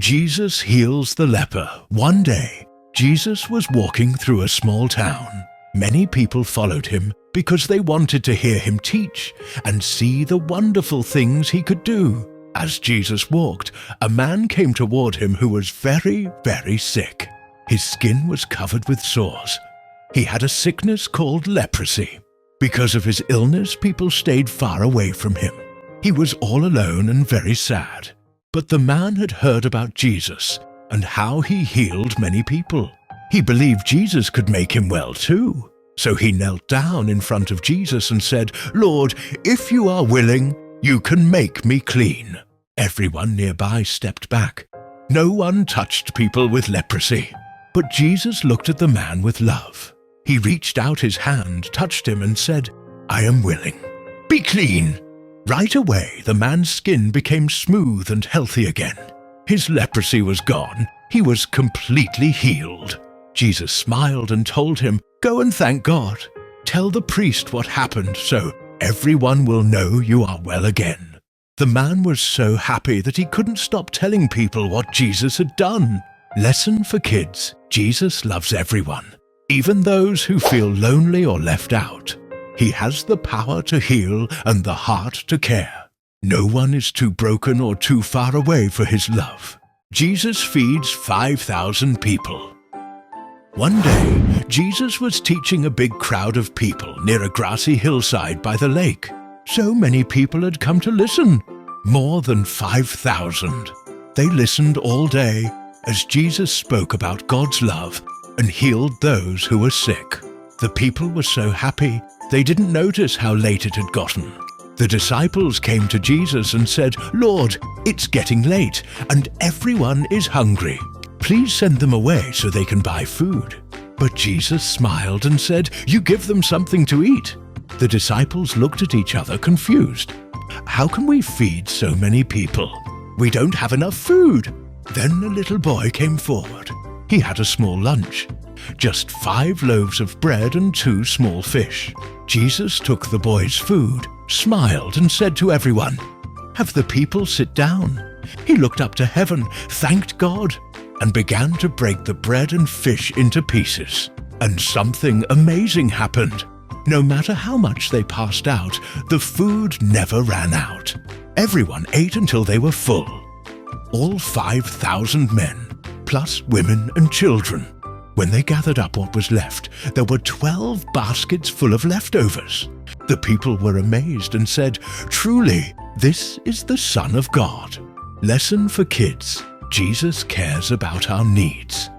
Jesus heals the leper. One day, Jesus was walking through a small town. Many people followed him because they wanted to hear him teach and see the wonderful things he could do. As Jesus walked, a man came toward him who was very, very sick. His skin was covered with sores. He had a sickness called leprosy. Because of his illness, people stayed far away from him. He was all alone and very sad. But the man had heard about Jesus and how he healed many people. He believed Jesus could make him well too. So he knelt down in front of Jesus and said, "Lord, if you are willing, you can make me clean." Everyone nearby stepped back. No one touched people with leprosy. But Jesus looked at the man with love. He reached out his hand, touched him, and said, "I am willing. Be clean." Right away, the man's skin became smooth and healthy again. His leprosy was gone. He was completely healed. Jesus smiled and told him, "Go and thank God. Tell the priest what happened so everyone will know you are well again." The man was so happy that he couldn't stop telling people what Jesus had done. Lesson for kids: Jesus loves everyone, even those who feel lonely or left out. He has the power to heal and the heart to care. No one is too broken or too far away for his love. Jesus feeds 5,000 people. One day, Jesus was teaching a big crowd of people near a grassy hillside by the lake. So many people had come to listen. More than 5,000. They listened all day as Jesus spoke about God's love and healed those who were sick. The people were so happy, they didn't notice how late it had gotten. The disciples came to Jesus and said, "Lord, it's getting late and everyone is hungry. Please send them away so they can buy food." But Jesus smiled and said, "You give them something to eat." The disciples looked at each other confused. "How can we feed so many people? We don't have enough food." Then a little boy came forward. He had a small lunch, just 5 loaves of bread and 2 small fish. Jesus took the boy's food, smiled and said to everyone, "Have the people sit down." He looked up to heaven, thanked God, and began to break the bread and fish into pieces. And something amazing happened. No matter how much they passed out, the food never ran out. Everyone ate until they were full. All 5,000 men, plus women and children. When they gathered up what was left, there were 12 baskets full of leftovers. The people were amazed and said, "Truly, this is the Son of God." Lesson for kids: Jesus cares about our needs.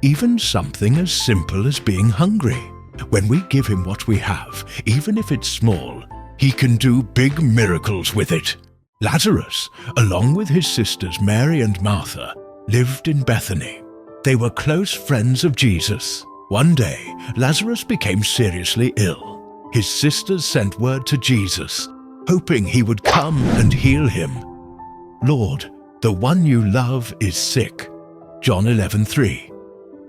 Even something as simple as being hungry. When we give him what we have, even if it's small, he can do big miracles with it. Lazarus, along with his sisters Mary and Martha, lived in Bethany. They were close friends of Jesus. One day, Lazarus became seriously ill. His sisters sent word to Jesus, hoping he would come and heal him. "Lord, the one you love is sick." John 11:3.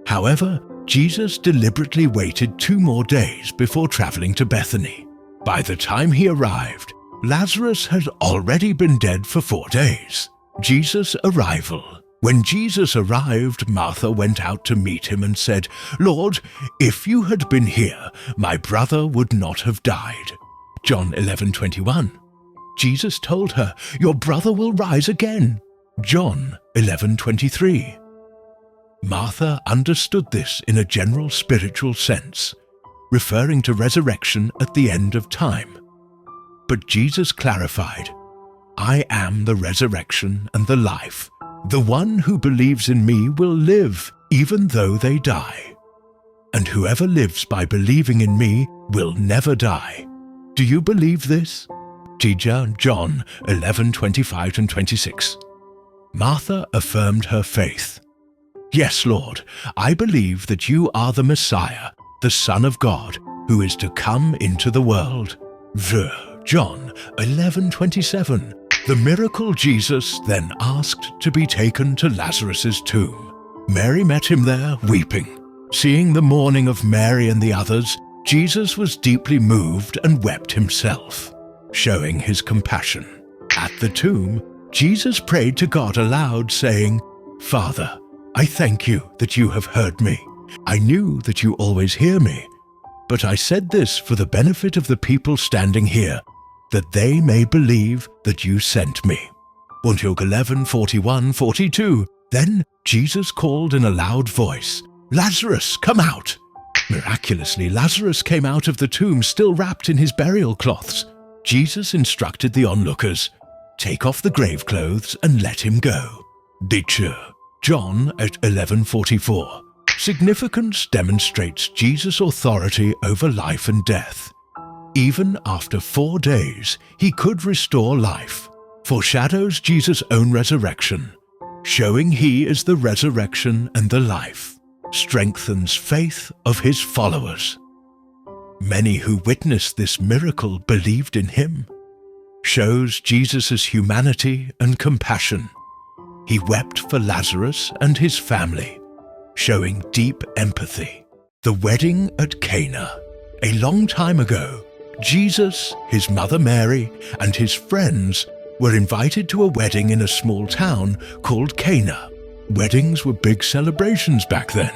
However, Jesus deliberately waited 2 more days before traveling to Bethany. By the time he arrived, Lazarus had already been dead for 4 days. Jesus' arrival. When Jesus arrived, Martha went out to meet him and said, "Lord, if you had been here, my brother would not have died." John 11:21. Jesus told her, "Your brother will rise again." John 11:23. Martha understood this in a general spiritual sense, referring to resurrection at the end of time. But Jesus clarified, "I am the resurrection and the life. The one who believes in me will live, even though they die. And whoever lives by believing in me will never die." Do you believe this? John 11:25-26. Martha affirmed her faith. "Yes, Lord, I believe that you are the Messiah, the Son of God, who is to come into the world." John 11:27. The miracle Jesus then asked to be taken to Lazarus' tomb. Mary met him there, weeping. Seeing the mourning of Mary and the others, Jesus was deeply moved and wept himself, showing his compassion. At the tomb, Jesus prayed to God aloud, saying, "Father, I thank you that you have heard me. I knew that you always hear me, but I said this for the benefit of the people standing here, that they may believe that you sent me." Luke 11:41-42. Then Jesus called in a loud voice, "Lazarus, come out!" Miraculously, Lazarus came out of the tomb still wrapped in his burial cloths. Jesus instructed the onlookers, "Take off the grave clothes and let him go." Ditcher. John 11:44. Significance demonstrates Jesus' authority over life and death. Even after 4 days, he could restore life. Foreshadows Jesus' own resurrection, showing he is the resurrection and the life. Strengthens faith of his followers. Many who witnessed this miracle believed in him. Shows Jesus' humanity and compassion. He wept for Lazarus and his family, showing deep empathy. The wedding at Cana. A long time ago, Jesus, his mother Mary, and his friends were invited to a wedding in a small town called Cana. Weddings were big celebrations back then.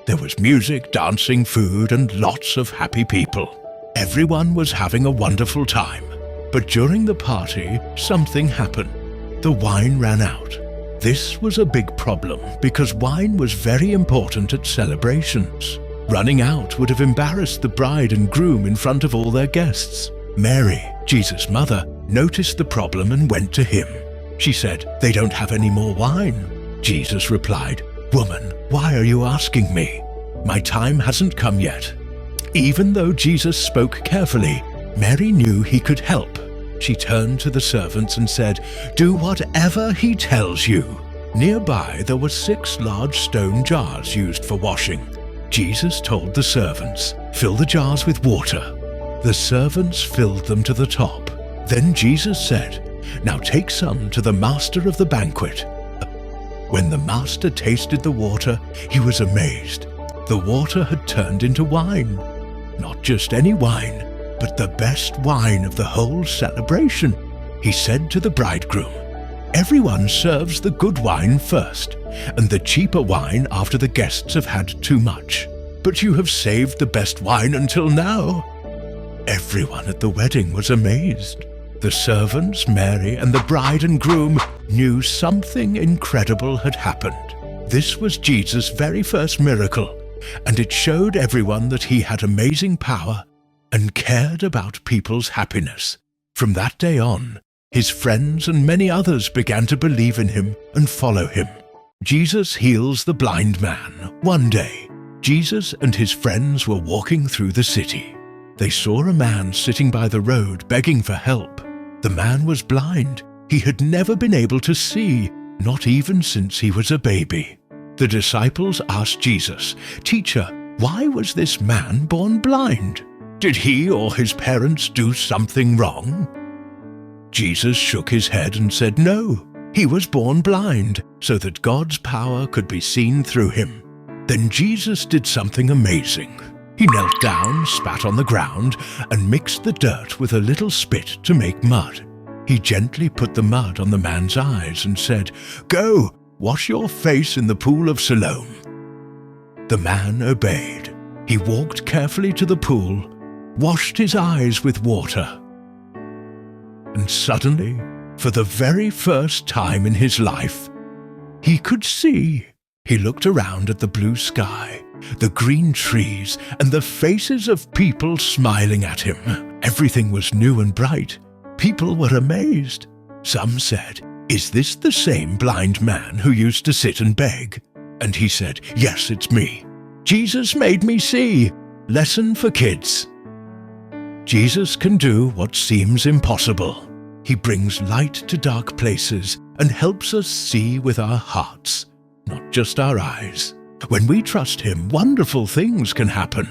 There was music, dancing, food, and lots of happy people. Everyone was having a wonderful time. But during the party, something happened. The wine ran out. This was a big problem because wine was very important at celebrations. Running out would have embarrassed the bride and groom in front of all their guests. Mary, Jesus' mother, noticed the problem and went to him. She said, "They don't have any more wine." Jesus replied, "Woman, why are you asking me? My time hasn't come yet." Even though Jesus spoke carefully, Mary knew he could help. She turned to the servants and said, "Do whatever he tells you." Nearby there were 6 large stone jars used for washing. Jesus told the servants, "Fill the jars with water." The servants filled them to the top. Then Jesus said, "Now take some to the master of the banquet." When the master tasted the water, he was amazed. The water had turned into wine. Not just any wine, but the best wine of the whole celebration. He said to the bridegroom, "Everyone serves the good wine first, and the cheaper wine after the guests have had too much. But you have saved the best wine until now." Everyone at the wedding was amazed. The servants, Mary, and the bride and groom knew something incredible had happened. This was Jesus' very first miracle, and it showed everyone that he had amazing power and cared about people's happiness. From that day on, his friends and many others began to believe in him and follow him. Jesus heals the blind man. One day, Jesus and his friends were walking through the city. They saw a man sitting by the road begging for help. The man was blind. He had never been able to see, not even since he was a baby. The disciples asked Jesus, "Teacher, why was this man born blind? Did he or his parents do something wrong?" Jesus shook his head and said, "No, he was born blind so that God's power could be seen through him." Then Jesus did something amazing. He knelt down, spat on the ground, and mixed the dirt with a little spit to make mud. He gently put the mud on the man's eyes and said, "Go, wash your face in the pool of Siloam." The man obeyed. He walked carefully to the pool, washed his eyes with water. And suddenly, for the very first time in his life, he could see. He looked around at the blue sky, the green trees, and the faces of people smiling at him. Everything was new and bright. People were amazed. Some said, "Is this the same blind man who used to sit and beg?" And he said, "Yes, it's me. Jesus made me see." Lesson for kids. Jesus can do what seems impossible. He brings light to dark places and helps us see with our hearts, not just our eyes. When we trust him, wonderful things can happen.